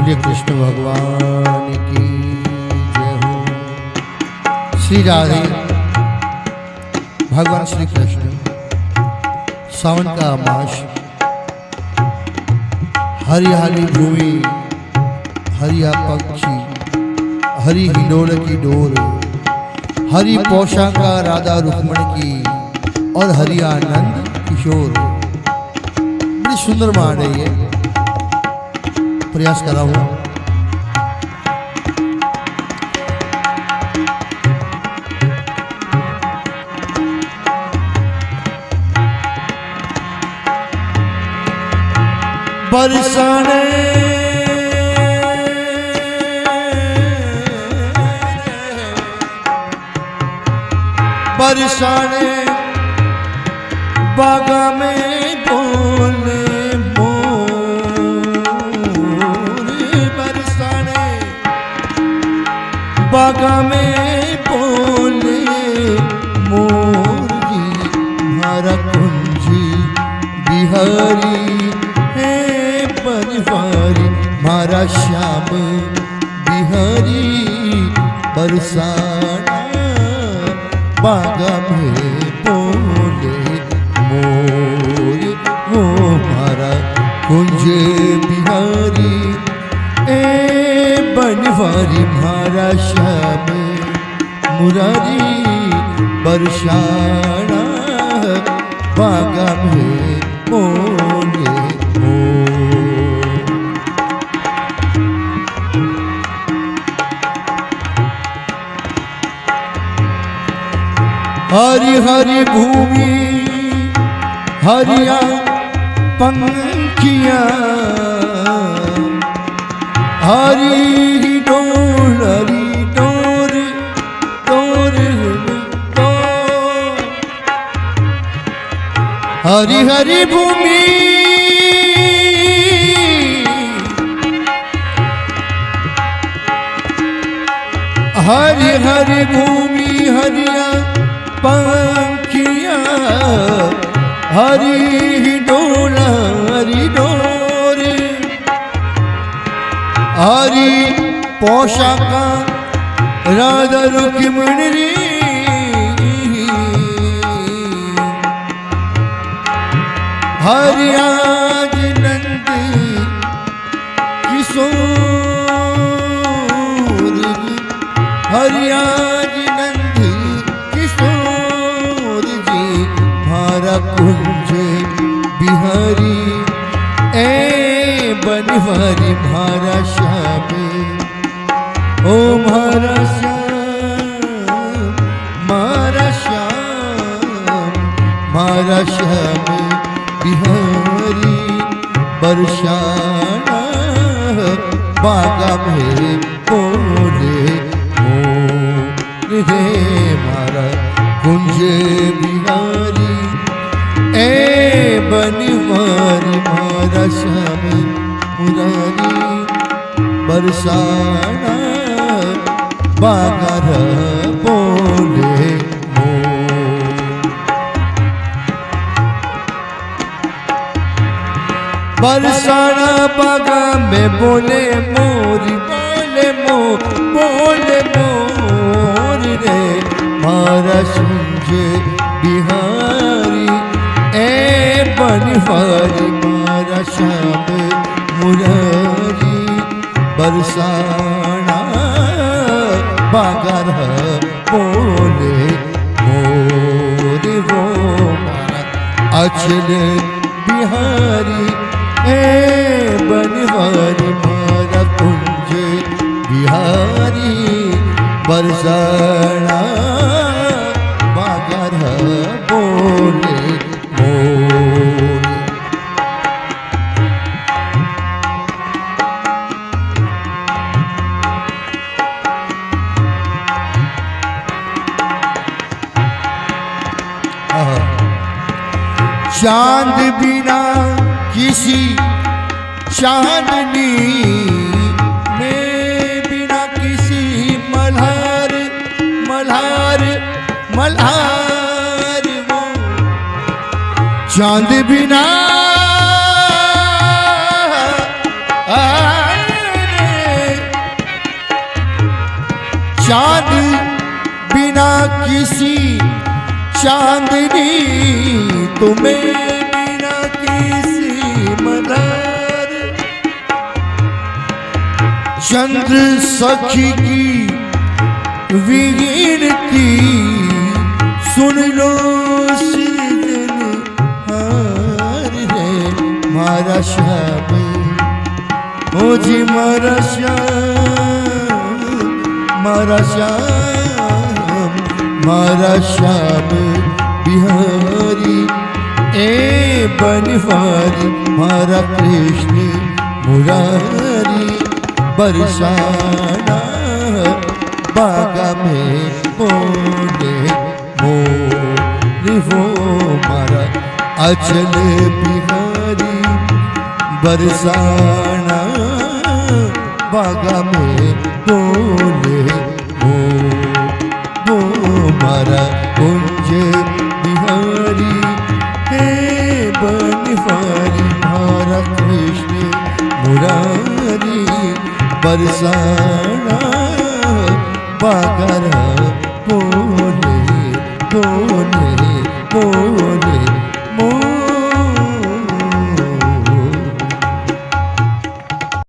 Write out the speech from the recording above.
बोलिए कृष्ण भगवान की जय हो। श्री राधे भगवान श्री कृष्ण सावन का मास, हरियाली भूमि, हरिया पक्षी, हरी हिंडोल की डोर, हरी पोशाका राधा रुक्मण की और हरियानंद किशोर। बड़ी सुंदर मान रही है, प्रयास कर रहा हूं। बरसाने बरसाने बागा में बोले मोर, बरसाने बागा में बोले मोर जी, हमारा कुंजी बिहारी है बनवारी, मारा श्याम बिहारी बरसाना बागा में बोले मोर, वो हमारा कुंजे बिहारी ए बनवारी, मारा श्याम मुरारी बरसाना बागा में बोले मोर। हरी हरी भूमि, हरिया पंखियां, हरी डोर, हरी door door door, Hari Hari भूमि, हरी हरी भूमि, हरिया पंखिया, हरी डोला हरी डोर, हरी पोशाका राधा रुक्मिणी री, हरियाज नंद किशोर, हरियाज नंद किशोर जी, मारा कुंज बिहारी ए बनवारी, मारा श्याम ओ मारा श्याम, मारा श्याम, मारा श्याम बिहारी बरसाना बागा में बोले मोर रे, मारा कुंजे बिहारी ए बनवारी, मारा श्याम मुरारी बरसाना बागा बोले मोर। बरसाना बागा में बोले मोरी, बोले मोर, बोले मोर रे, मारा सुंजे बिहारी ए बनवारी, मारा श्याम मुरारी बरसाना बागा बोले मोर, वो मारा अचल बिहारी ए बनवारी, मारा कुंज बिहारी बरसाना बागा बोले मोर। चांद बिना किसी चांदनी में, बिना किसी मल्हार मल्हार मल्हार, वो चांद बिना चंद्र सखी की विनती सुन लो सिरजनहार रे मारा श्याम ओ जी मारा श्याम मारा श्याम मारा श्याम बिहारी ए बनवारी मारा कृष्ण मुरारी बरसाना बागा में मोरे मोर वो मारा अचल बिहारी बरसाना बागा में बोले वो मारा कुंज बिहारी हे बनवारी मारा कृष्ण मुरारी बरसाना बागरा बोले बोले